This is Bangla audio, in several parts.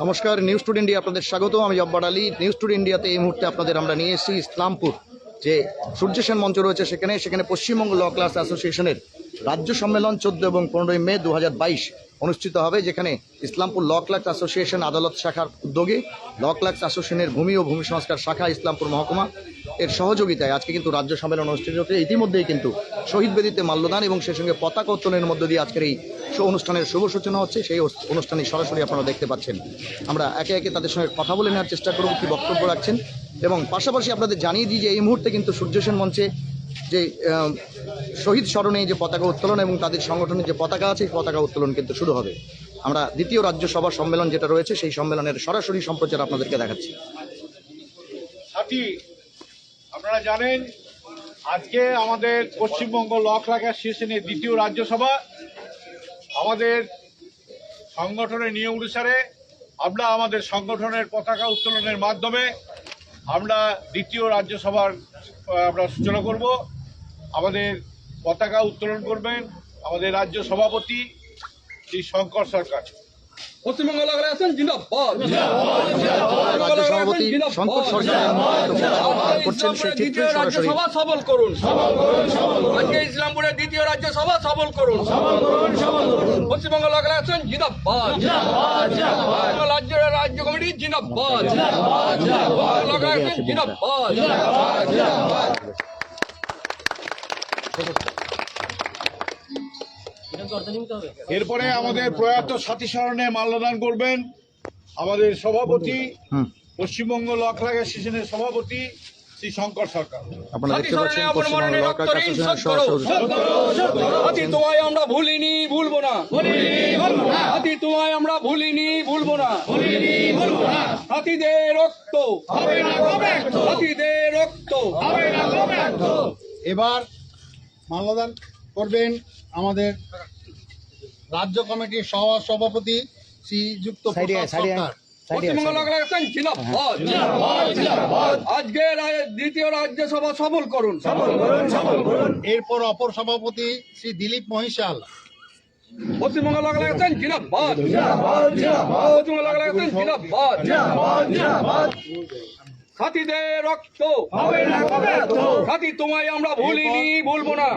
নমস্কার, নিউজ টুডে ইন্ডিয়া আপনাদের স্বাগত। আমি জব্বার আলী। নিউজ টুডে ইন্ডিয়াতে এই মুহূর্তে আপনাদের আমরা নিয়ে এসেছি ইসলামপুর যে সূর্য সেন মঞ্চ রয়েছে সেখানে পশ্চিমবঙ্গ ল ক্লাস অ্যাসোসিয়েশনের রাজ্য সম্মেলন 14 এবং 15 মে 2022 অনুষ্ঠিত হবে, যেখানে ইসলামপুর ল ক্লাস অ্যাসোসিয়েশন আদালত শাখার উদ্যোগে ল ক্লাস অ্যাসোসিয়েশনের ভূমি ও ভূমি সংস্কার শাখা ইসলামপুর মহকুমা এর সহযোগিতায় আজকে কিন্তু রাজ্য সম্মেলন অনুষ্ঠিত হচ্ছে। ইতিমধ্যেই কিন্তু শহীদ বেদিতে মাল্যদান এবং সেই সঙ্গে পতাকা উত্তোলনের মধ্য দিয়ে আজকের এই অনুষ্ঠানের শুভ সূচনা হচ্ছে। সেই অনুষ্ঠানে সরাসরি আপনারা দেখতে পাচ্ছেন। আমরা একে একে তাদের সঙ্গে কথা বলে নেওয়ার চেষ্টা করব কি বক্তব্য রাখছেন, এবং পাশাপাশি আপনাদের জানিয়ে দিই যে এই মুহূর্তে কিন্তু সূর্য সেন মঞ্চে যে শহীদ স্মরণে যে পতাকা উত্তোলন এবং তাদের সংগঠনের যে পতাকা আছে এই পতাকা উত্তোলন কিন্তু শুরু হবে। আমরা দ্বিতীয় রাজ্য সভা সম্মেলন যেটা রয়েছে সেই সম্মেলনের সরাসরি সম্প্রচার আপনাদেরকে দেখাচ্ছি। সাথী, আপনারা জানেন আজকে আমাদের পশ্চিমবঙ্গ ল ক্লাস অ্যাসোসিয়েশনের দ্বিতীয় রাজ্য সভা। আমাদের সংগঠনের নিয়ম অনুসারে আমরা আমাদের সংগঠনের পতাকা উত্তোলনের মাধ্যমে আমরা দ্বিতীয় রাজ্য সভার আমরা সূচনা করব। আমাদের পতাকা উত্তোলন করবেন আমাদের রাজ্য সভাপতি শ্রী শঙ্কর সরকার। পশ্চিমবঙ্গ ল ক্লাস অ্যাসোসিয়েশন জিন্দাবাদ। রাজ্য সভাপতি শঙ্কর সরকার করছেন সেই চিত্র সরাসরি। সভা সফল করুন। আজকে ইসলামপুরের দ্বিতীয় রাজ্য সভা সফল করুন। পশ্চিমবঙ্গ ল ক্লাস অ্যাসোসিয়েশন জিন্দাবাদ। রাজ্য কমিটি জিন্দাবাদ। ল ক্লাস অ্যাসোসিয়েশন জিন্দাবাদ। এরপরে আমাদের প্রয়াত সাথী স্মরণে মাল্যদান করবেন আমাদের সভাপতি পশ্চিমবঙ্গ ল ক্লাস অ্যাসোসিয়েশনের সভাপতি শ্রী শঙ্কর সরকার। আপনারা দেখতে পাচ্ছেন পশ্চিমবঙ্গ ল ক্লাস অ্যাসোসিয়েশনের সভাপতি। তোমায় আমরা ভুলিনি, ভুলবো না। হাতি তোমায় আমরা ভুলিনি, ভুলবো না। হাতিদের রক্ত, হাতিদের রক্ত। এবার মাল্যদান করবেন আমাদের রাজ্য কমিটির সভাপতি শ্রীযুক্ত সরকার। পশ্চিমবঙ্গ ল ক্লাস অ্যাসোসিয়েশন জিন্দাবাদ। আজকে দ্বিতীয় রাজ্য সভা সফল করুন। এরপর অপর সভাপতি শ্রী দিলীপ মহিশাল। পশ্চিমবঙ্গ ল ক্লাস অ্যাসোসিয়েশন জিন্দাবাদ। পশ্চিমবঙ্গ ল ক্লাস অ্যাসোসিয়েশন জিন্দাবাদ। সাথীদের রক্ত, সাথী তোমায় আমরা ভুলিনি, ভুলবো না।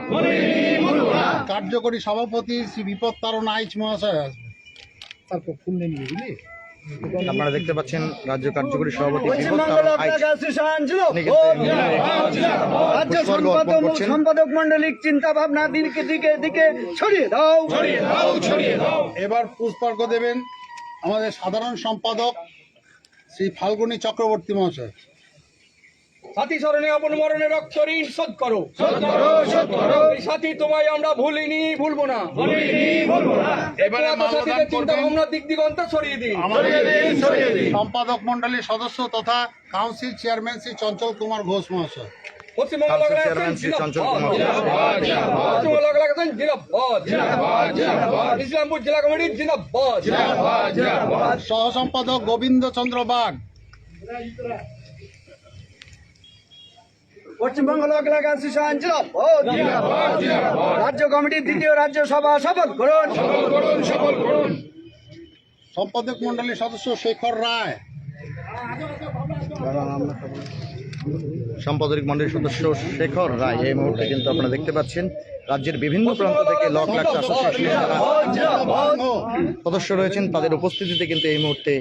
কার্যকরী সভাপতি শ্রী বিপদ তারণ আইচ মহাশয় আসবে। তারপর ফুল নিয়ে বুঝলি। আপনারা দেখতে পাচ্ছেন রাজ্য কার্যকরী সভাপতি সম্পাদক মন্ডলিক চিন্তা ভাবনা দিকে দিকে দিকে ছড়িয়ে দাও। এবার পুষ্পার্ঘ দেবেন আমাদের সাধারণ সম্পাদক শ্রী ফাল্গুনী চক্রবর্তী মহাশয়। সাথী স্মরণে আপন মরণে রক্ত ঋণ শোধ করো। সাথী তোমায় আমরা ভুলিনি, ভুলবো না। এবারে সাথীদের চিন্তা ভাবনার দিক দিগন্ত ছড়িয়ে দিন। সম্পাদক মন্ডলীর সদস্য তথা কাউন্সিল চেয়ারম্যান শ্রী চঞ্চল কুমার ঘোষ মহাশয়। পশ্চিমবঙ্গ ল ক্লাস অ্যাসোসিয়েশন জিন্দাবাদ। ইসলামপুর জেলা কমিটি জিন্দাবাদ। সহ সম্পাদক গোবিন্দ চন্দ্র বাগ। পশ্চিমবঙ্গ ল ক্লাস অ্যাসোসিয়েশন জিন্দাবাদ। রাজ্য কমিটির দ্বিতীয় রাজ্য সভা সফল করুন। সম্পাদক মন্ডলীর সদস্য শেখর রায়। সম্পাদক মন্ডলীর সদস্য শেখর রায় এই মুহূর্তে কিন্তু আপনারা দেখতে পাচ্ছেন রাজ্যের বিভিন্ন প্রান্ত থেকে ল ক্লাস অ্যাসোসিয়েশনের সদস্য রয়েছেন, তাদের উপস্থিতিতে কিন্তু এই মুহূর্তে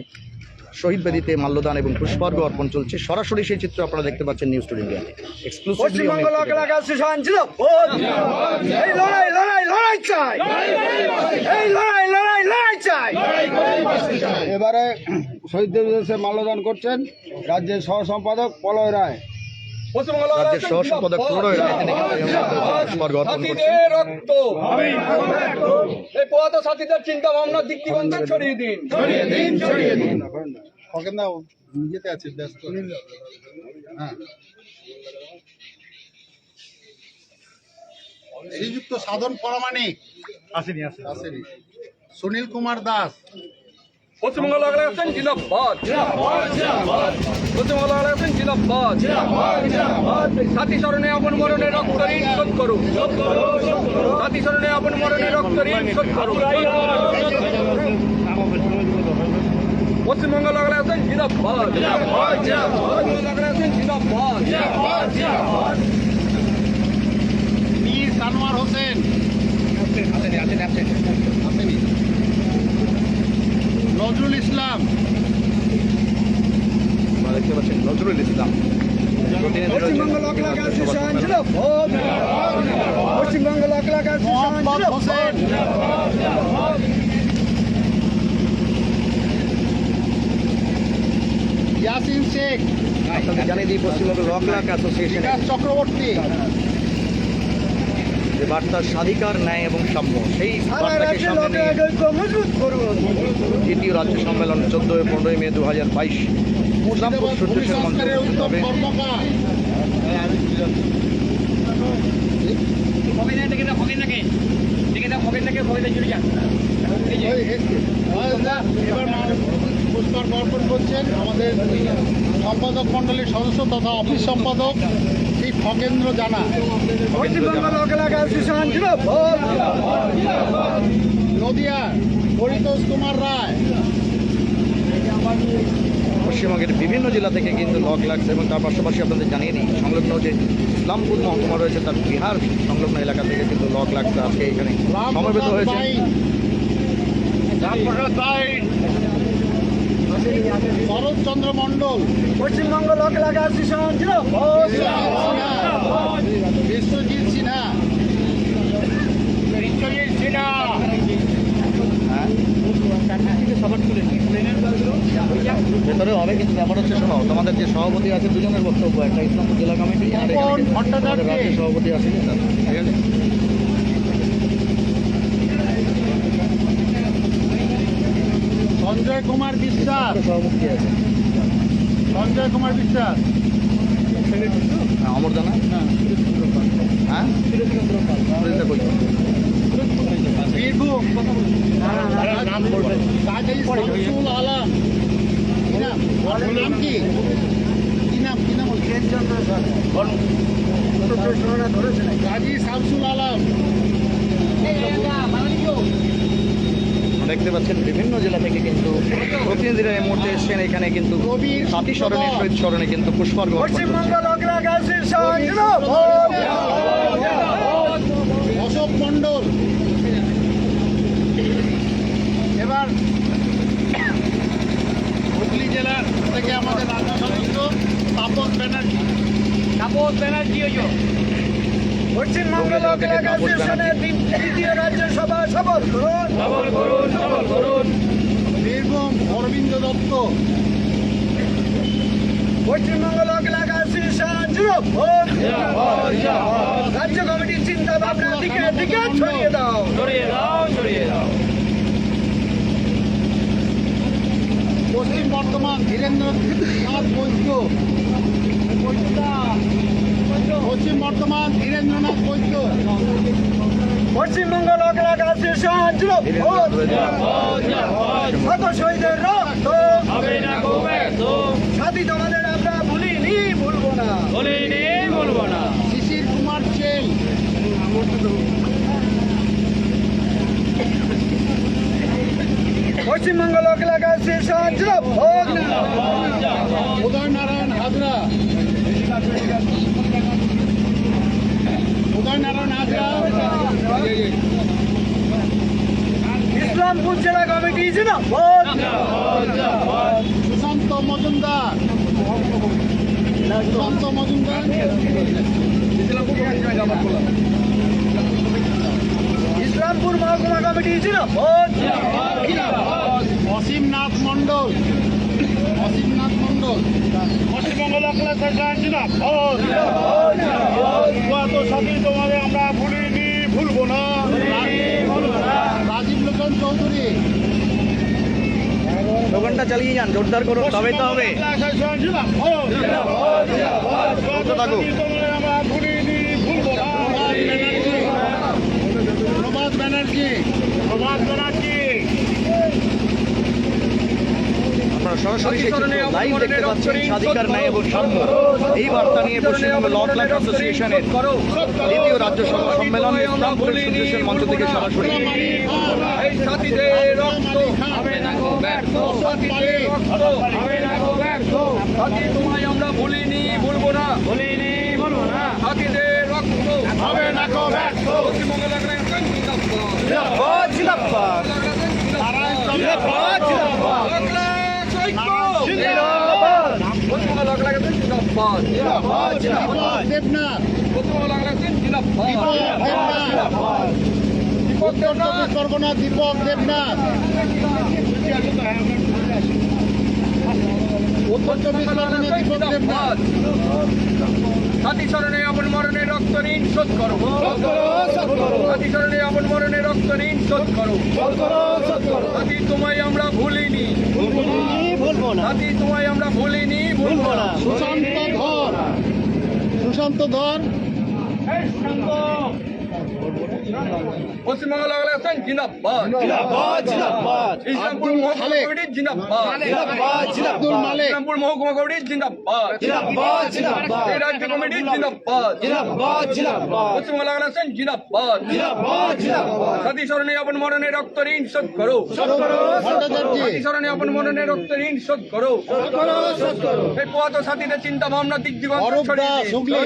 শহীদ বেদিতে মাল্যদান এবং পুষ্পার্ঘ অর্পণ চলছে। সরাসরি সেই চিত্র আপনারা দেখতে পাচ্ছেন নিউজ টুডে ইন্ডিয়াতে এক্সক্লুসিভলি। পশ্চিমবঙ্গ ল ক্লাস অ্যাসোসিয়েশন জিন্দাবাদ। এই লড়াই লড়াই লড়াই চাই, এই লড়াই লড়াই লড়াই চাই। এবারে শহীদদের উদ্দেশ্যে মাল্যদান করছেন রাজ্যের সহ সম্পাদক পলয় রায়। রাজ্যের সহ সম্পাদক প্রণয় রায় তিনি পুষ্পার্ঘ অর্পণ করছেন। সাথীদের রক্ত, এই পথ সাথীদের চিন্তা ভাবনার দিক দিগন্ত ছড়িয়ে দিন। খগেন দা নিজেতে আছে ব্যস্ত। হ্যাঁ, শ্রীযুক্ত সাধন পরামানিক আসেনি। সুনীল কুমার দাস। পশ্চিমবঙ্গ ল ক্লাস অ্যাসোসিয়েশন জিন্দাবাদ। পশ্চিমবঙ্গ ল ক্লাস অ্যাসোসিয়েশন জিন্দাবাদ। সাথী স্মরণে আপন মরণে রক্ত ঋণ শোধ করো। সাথী স্মরণে আপন মরণে রক্ত ঋণ শোধ করো। পশ্চিমবঙ্গ লক লা অ্যাসোসিয়েশন জিন্দাবাদ পশ্চিমবঙ্গ লক লা অ্যাসোসিয়েশন জিন্দাবাদ মীর সানোয়ার হোসেন আসেনি। নজরুল ইসলাম, আপনারা দেখতে পাচ্ছেন নজরুল ইসলাম প্রতিনিধি রয়েছেন পশ্চিমবঙ্গ লক লা অ্যাসোসিয়েশন জিন্দাবাদ পশ্চিমবঙ্গ লক লা অ্যাসোসিয়েশন মোহাম্মদ হোসেন, ইয়াসিন শেখ, আপনাদের জানিয়ে দিই পশ্চিমবঙ্গ লক লাক অ্যাসোসিয়েশনের বিকাশ চক্রবর্তী, যে বার্তা স্বাধিকার ন্যায় এবং সাম্য সেই সারা বার্তাকে রাজ্যে সামনে লক নিয়ে লা ঐক্য মজবুত করুন। দ্বিতীয় রাজ্য সম্মেলন 14-15 মে 2022 ইসলামপুর মুর্শিদাবাদ সূর্য ভূমি সেন মঞ্চে সংস্কারের অনুষ্ঠিত উদ্যোগ হবে। কর্মকার, এবার পুরস্কার অর্পণ করছেন আমাদের সম্পাদক মণ্ডলীর সদস্য তথা অফিস সম্পাদক শ্রী খগেন্দ্র জানা। পশ্চিমবঙ্গ লক লা অ্যাসোসিয়েশন জিন্দাবাদ নদিয়া পরিতোষ কুমার রায়, পশ্চিমবঙ্গের বিভিন্ন জেলা থেকে কিন্তু লক লাগছে এবং তার পাশাপাশি আপনাদের জানিয়ে দিই সংলগ্ন যে ইসলামপুর মহকুমা রয়েছে তার বিহার সংলগ্ন এলাকা থেকে কিন্তু লক লাগছে আজকে এখানে সমবেত রামপ্রসাদ হয়েছে। বাইন, শরৎচন্দ্র মণ্ডল, পশ্চিমবঙ্গ লক লা অ্যাসোসিয়েশন জিন্দাবাদ বিশ্বজিৎ সিনহা, হ্যাঁ ভেতরে হবে কিন্তু ব্যাপার হচ্ছে শোনো তোমাদের যে সভাপতি আছে দুজনের বক্তব্য একটা ইসলামপুর জেলা কমিটি আর তপন এখানে ভট্টাচার্য। আমাদের রাজ্য সভাপতি আছে ঠিক আছে সঞ্জয় কুমার বিশ্বাস, সভাপতি আছে সঞ্জয় কুমার বিশ্বাস, হ্যাঁ, অমর জানা হ্যাঁ সুরেশদা কই? বীরভূম কাজী শামসুল আলম, কি নাম? ওর নাম কি? কি নাম কাজী শামসুল আলম। দেখতে পাচ্ছেন বিভিন্ন জেলা থেকে কিন্তু প্রতিনিধিরা এই মুহূর্তে এসছেন এখানে কিন্তু কবির সাথী স্মরণে শহীদ স্মরণে কিন্তু পুষ্পার্ঘ অর্পণ করছেন। পশ্চিমবঙ্গ লক লা অ্যাসোসিয়েশন জিন্দাবাদ অশোক মণ্ডল। এবার হুগলি জেলার থেকে আমাদের রাজ্য সদস্য তাপস ব্যানার্জি। পশ্চিমবঙ্গ লক লা অ্যাসোসিয়েশনের দ্বিতীয় রাজ্য সভা সফল করুন। বীরভূম অরবিন্দ দত্ত, পশ্চিমবঙ্গ লক লা অ্যাসোসিয়েশন জিন্দাবাদ রাজ্য কমিটির চিন্তা ভাবনা দিকে দিকে ছড়িয়ে দাও। পশ্চিম বর্ধমান ধীরেন্দ্রনাথ বৈদ্য, পশ্চিম বর্ধমান ধীরেন্দ্রনাথ বৈদ্য, পশ্চিমবঙ্গ লক লা অ্যাসোসিয়েশন জিন্দাবাদ শত শহীদের রক্ত সাথী তোমাদের আমরা ভুলিনি ভুলবো না। শিশির কুমার চেল, পশ্চিমবঙ্গ লক লা অ্যাসোসিয়েশন জিন্দাবাদ উদয় নারায়ণ হাজরা, ইসলামপুর জেলা কমিটি জিন্দাবাদ সুশান্ত মজুমদার, ইসলামপুর মহকুমা কমিটি জিন্দাবাদ অসীমনাথ মণ্ডল, পশ্চিমবঙ্গ লক লা অ্যাসোসিয়েশন জিন্দাবাদ সাথী তোমাদের আমরা ভুলিনি ভুলবো না। রাজীব লোচন চৌধুরী, দোকানটা চালিয়ে যান জোরদার করুন তবে তো হবে বলতে থাকুক। প্রভাত ব্যানার্জি, আপনারা সরাসরি সেই লাইভ দেখতে পাচ্ছেন স্বাধিকার ন্যায় এবং সাম্য এই বার্তা নিয়ে পশ্চিমবঙ্গ লক লাক অ্যাসোসিয়েশনের দ্বিতীয় রাজ্য সভা সম্মেলন ইসলামপুর সূর্য সেন মঞ্চ থেকে সরাসরি এই সাথীদের রক্ত হবে না গো ব্যর্থ সাথীদের রক্ত ব্যর্থ সাথী তোমায় আমরা ভুলিনি ভুলবো না সাথীদের রক্ত হবে না কো ব্যর্থ পশ্চিমবঙ্গ লক লাগাচ্ছেন জিন্দাবাদ জিন্দাবাদ লক লাগাচ্ছ পশ্চিমবঙ্গ লক লাগাচ্ছেন জিন্দাবাদ দেবনাথ পশ্চিমবঙ্গ লক লাগাচ্ছেন জিন্দাবাদ উত্তর চব্বিশ পরগনা দীপক দেবনাথ উত্তর চব্বিশ পরগনা দীপক দেবনাথ সাথী স্মরণে আপন মরণে রক্ত ঋণ শোধ করো সাথী স্মরণে আপন মরণে রক্ত ঋণ শোধ করো সাথী তোমায় আমরা ভুলিনি সাথী তোমায় আমরা ভুলিনি ভুলবো না সুশান্ত ধর পশ্চিমবঙ্গ লক লাগাচ্ছেন জিন্দাবাদ ইসলামপুর আব্দুল মহকুমা খালেক। কমিটি জিন্দাবাদ আব্দুল মালেক ইসলামপুর মহকুমা কমিটি জিন্দাবাদ এই রাজ্য কমিটি জিন্দাবাদ পশ্চিমবঙ্গ লক লাগাচ্ছেন জিন্দাবাদ সাথী স্মরণে আপন মরণে রক্ত ঋণ শোধ করো ভট্টাচার্য সাথী স্মরণে আপন মরণে রক্ত ঋণ শোধ করো এই পোয়াত সাথীদের চিন্তা ভাবনা দিক দিগন্ত অরূপ ছড়িয়ে দাস দিন হুগলি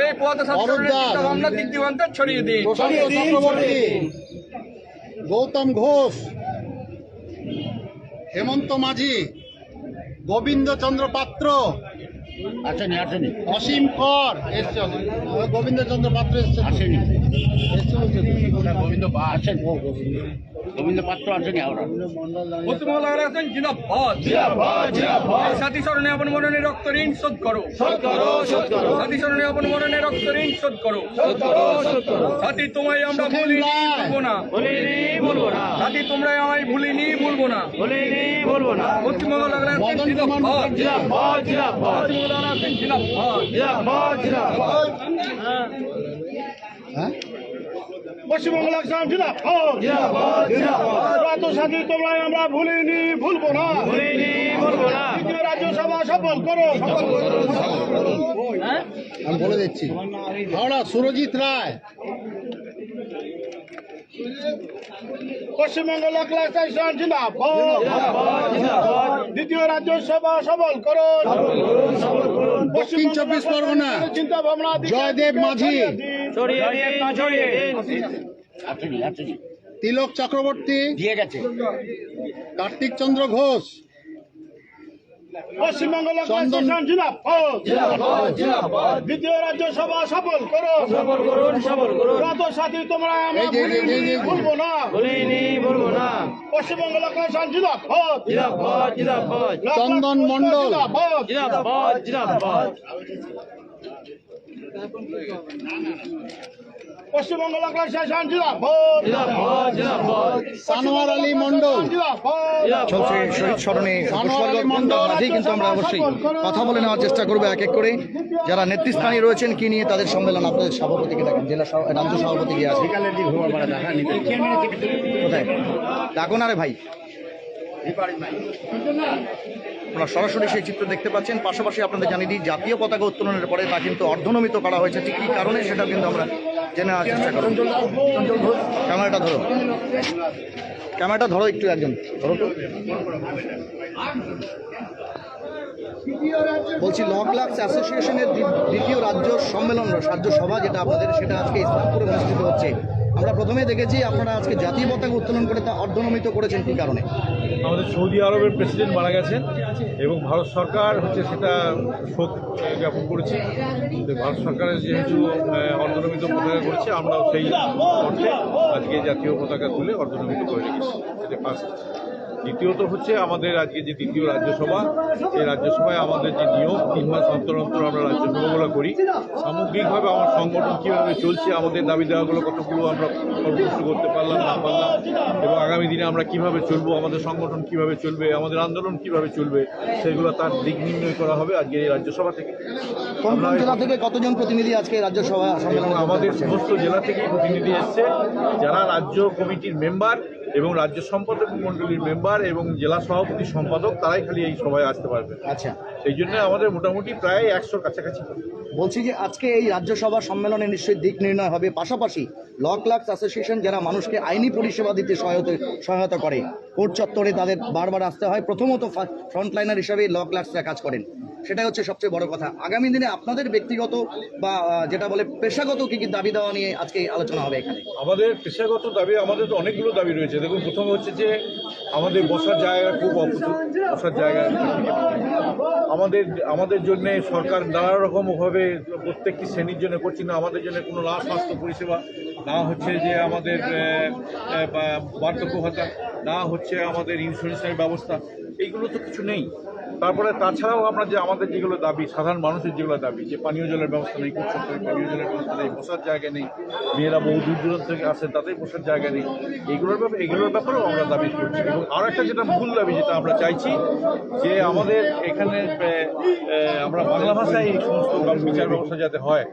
এই পোয়াত সাথীদের অরূপ দাস। চিন্তা ভাবনা দিক দিগন্ত ছড়িয়ে দিন প্রশান্ত চক্রবর্তী গৌতম ঘোষ হেমন্ত মাঝি গোবিন্দচন্দ্র পাত্র অসীম কর এসছে গোবিন্দচন্দ্র পাত্র এসছে আসেনি পশ্চিমবঙ্গ লক লাগাচ্ছেন জিন্দাবাদ এই সাথী স্মরণে আপন মরণে রক্ত ঋণ শোধ করো সাথী স্মরণে আপন মরণে রক্ত ঋণ শোধ করো সাথী তোমায় আমরা ভুলিনি ভুলবো না সাথী তোমরা আমায় ভুলিনি ভুলবো না পশ্চিমবঙ্গ লক লাগাচ্ছেন জিন্দাবাদ পশ্চিমবঙ্গ লক লাগাচ্ছেন জিন্দাবাদ হ্যাঁ পশ্চিমবঙ্গ লাগছেন জিন্দাবাদ সাথী তোমরা আমরা ভুলিনি ভুলবো না দ্বিতীয় রাজ্যসভা সফল করো আমি বলে দিচ্ছি হাওড়া সুরজিৎ রায় পশ্চিমবঙ্গ লোক লাইসেন্স জিন্দাবাদ দ্বিতীয় রাজ্যসভা সফল করো দক্ষিণ চব্বিশ পরগনা চিন্তা ভাবনা জয়দেব মাঝি তিলক চক্রবর্তী দিয়ে গেছে কার্তিক চন্দ্র ঘোষ পশ্চিমবঙ্গ লোক চন্দন- লাইসেন্স জিন্দাবাদ দ্বিতীয় রাজ্যসভা সফল করো যত সাথী তোমরা আমরা এই যে, এই যে, ভুলিনি এই যে, ভুলবো না পশ্চিমবঙ্গ লোক লাইসেন্স জিন্দাবাদ চন্দন মণ্ডল। পশ্চিমবঙ্গ লোক লাইসেন্স সানোয়ার আলী মণ্ডল চলছে শহীদ স্মরণে পুষ্পার্ঘ অর্পণ। তার মাঝেই কিন্তু আমরা অবশ্যই কথা বলে নেওয়ার চেষ্টা করবো এক এক করে যারা নেতৃস্থানীয় রয়েছেন কি নিয়ে তাদের সম্মেলন। আপনাদের সভাপতিকে দেখেন, রাজ্য সভাপতি গিয়ে আছে কোথায় ডাকুন আরে ভাই। আপনারা সরাসরি সেই চিত্র দেখতে পাচ্ছেন। পাশাপাশি আপনাদের জানিয়ে দিই জাতীয় পতাকা উত্তোলনের পরে তা কিন্তু অর্ধনমিত করা হয়েছে। ঠিক কী কারণে সেটা কিন্তু আমরা জেনে নেওয়ার চেষ্টা করব। ক্যামেরাটা ধরো, ক্যামেরাটা ধরো একটু, একজন ধরো তো। বলছি ল ক্লার্কস অ্যাসোসিয়েশনের দ্বিতীয় রাজ্য সম্মেলন রাজ্য সভা যেটা আপনাদের, সেটা আজকে ইসলামপুরে অনুষ্ঠিত হচ্ছে। আমরা প্রথমে দেখেছি আপনারা আজকে জাতীয় পতাকা উত্তোলন করে তা অর্ধনমিত করেছেন, কী কারণে? আমাদের সৌদি আরবের প্রেসিডেন্ট মারা গেছেন এবং ভারত সরকার হচ্ছে সেটা শোক জ্ঞাপন করেছি। তো ভারত সরকারের যেহেতু অর্ধনমিত পতাকা করেছে, আমরাও সেই অর্থে আজকে জাতীয় পতাকা তুলে অর্ধনমিত করে রেখেছি। এটা ফার্স্ট। দ্বিতীয়ত হচ্ছে আমাদের আজকে যে দ্বিতীয় রাজ্যসভা, এই রাজ্যসভায় আমাদের যে নিয়ম 3 মাস অন্তর অন্তর আমরা রাজ্যসভাগুলো করি। সামগ্রিকভাবে আমার সংগঠন কীভাবে চলছে, আমাদের দাবি দেওয়াগুলো কতগুলো আমরা সন্তুষ্ট করতে পারলাম না পারলাম, এবং আগামী দিনে আমরা কিভাবে চলবো, আমাদের সংগঠন কিভাবে চলবে, আমাদের আন্দোলন কিভাবে চলবে, সেগুলো তার দিক নির্ণয় করা হবে আজকে এই রাজ্যসভা থেকে। কোন কোন জেলা থেকে কতজন প্রতিনিধি আজকে রাজ্যসভা সম্মেলনে যোগদান আমাদের করছেন? সমস্ত জেলা থেকেই প্রতিনিধি এসছে, যারা রাজ্য কমিটির মেম্বার এবং রাজ্য সম্পাদক মণ্ডলীর মেম্বার এবং জেলা সভাপতি সম্পাদক, তারাই খালি এই সভায় আসতে পারবে। আচ্ছা, সেই জন্য আমাদের মোটামুটি প্রায় 100 কাছাকাছি। বলছি যে আজকে এই রাজ্যসভা সম্মেলনে নিশ্চয়ই দিক নির্ণয় হবে। পাশাপাশি ল ক্লার্কস অ্যাসোসিয়েশন যারা মানুষকে আইনি পরিষেবা দিতে সহায়তা করে, কোর্ট চত্বরে তাদের বারবার আসতে হয়। প্রথমত ফ্রন্টলাইনার হিসাবে ল ক্লার্কসরা কাজ করেন, সেটাই হচ্ছে সবচেয়ে বড় কথা। আগামী দিনে আপনাদের ব্যক্তিগত বা যেটা বলে পেশাগত কি কি দাবি দেওয়া নিয়ে আজকে আলোচনা হবে এখানে? আমাদের পেশাগত দাবি, আমাদের তো অনেকগুলো দাবি রয়েছে। দেখুন, প্রথমে হচ্ছে যে আমাদের বসার জায়গা খুব অপ্রচুর, বসার জায়গা আমাদের জন্য সরকার নানা রকমভাবে প্রত্যেকটি শ্রেণীর জন্য করছি না। আমাদের জন্য কোনো না স্বাস্থ্য পরিষেবা, না হচ্ছে যে আমাদের বার্ধক্য ভাতা, না হচ্ছে আমাদের ইন্স্যুরেন্সের ব্যবস্থা, এইগুলো তো কিছু নেই। তারপরে তাছাড়াও আমরা যে আমাদের যেগুলো দাবি, সাধারণ মানুষের যেগুলো দাবি, যে পানীয় জলের ব্যবস্থা নেই, খুব সরকারি পানীয় জলের ব্যবস্থা নেই, বসার জায়গা নেই, মেয়েরা বহু দূর দূরান্ত থেকে আসে, তাদের বসার জায়গা নেই, এগুলোর ব্যাপারেও আমরা দাবি করছি। এবং আরও একটা যেটা মূল দাবি, যেটা আমরা চাইছি যে আমাদের এখানে আমরা বাংলা ভাষায় এই সমস্ত বিচার ব্যবস্থা যাতে হয়,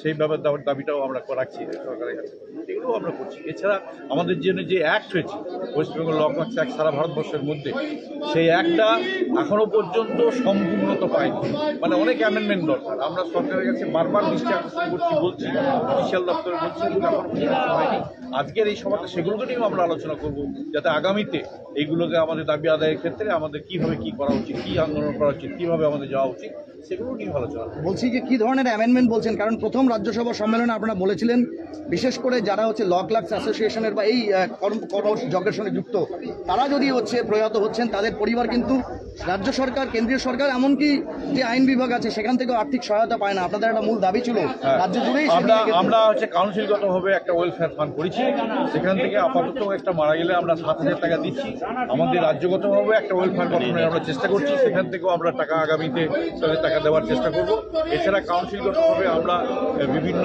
সেই ব্যাপারে দাবিটাও আমরা রাখছি সরকারের কাছে। এগুলোও আমরা করছি। এছাড়া আমাদের জন্য যে অ্যাক্ট হয়েছে, ওয়েস্ট বেঙ্গল ল ক্লার্কস অ্যাক্ট, সারা ভারতবর্ষের মধ্যে সেই অ্যাক্টটা এখনো পর্যন্ত সম্পূর্ণতা পায়নি। মানে অনেক অ্যামেন্ডমেন্ট দরকার। আমরা সরকারের কাছে বারবার দৃষ্টি আকর্ষণ বলছি, জুডিশিয়াল দপ্তরে বলছি, কিন্তু এখনো পর্যন্ত হয়নি। আজকের এই সভাতে সেগুলোকে নিয়েও আমরা আলোচনা করব, যাতে আগামীতে এইগুলোকে আমাদের দাবি আদায়ের ক্ষেত্রে আমাদের কীভাবে কী করা উচিত, কী আন্দোলন করা উচিত, কীভাবে আমাদের যাওয়া উচিত, সেগুলো নিয়ে আলোচনা বলছি যে কী ধরনের অ্যামেন্ডমেন্ট বলছেন? কারণ প্রথম রাজ্যসভা সম্মেলনে আপনারা বলেছিলেন বিশেষ করে যারা হচ্ছে ল ক্লার্কস অ্যাসোসিয়েশনের বা এই কর্মযজ্ঞের সঙ্গে যুক্ত, তারা যদি হচ্ছে প্রয়াত হচ্ছেন, তাদের পরিবার কিন্তু রাজ্য সরকার, কেন্দ্রীয় সরকার, এমনকি যে আইন বিভাগ আছে সেখান থেকেও আর্থিক সহায়তা পায় না। আপনাদের একটা মূল দাবি ছিল রাজ্য জুড়েই। আমরা হচ্ছে কাউন্সিলগতভাবে একটা ওয়েলফেয়ার ফান্ড করেছি, সেখান থেকে আপাতত একটা মারা গেলে আমরা 7,000 টাকা দিচ্ছি। আমাদের রাজ্যগতভাবে একটা ওয়েলফেয়ার গঠনের আমরা চেষ্টা করছি, সেখান থেকেও আমরা টাকা আগামীতে তাদের টাকা দেওয়ার চেষ্টা করব। এছাড়া কাউন্সিলগতভাবে আমরা বিভিন্ন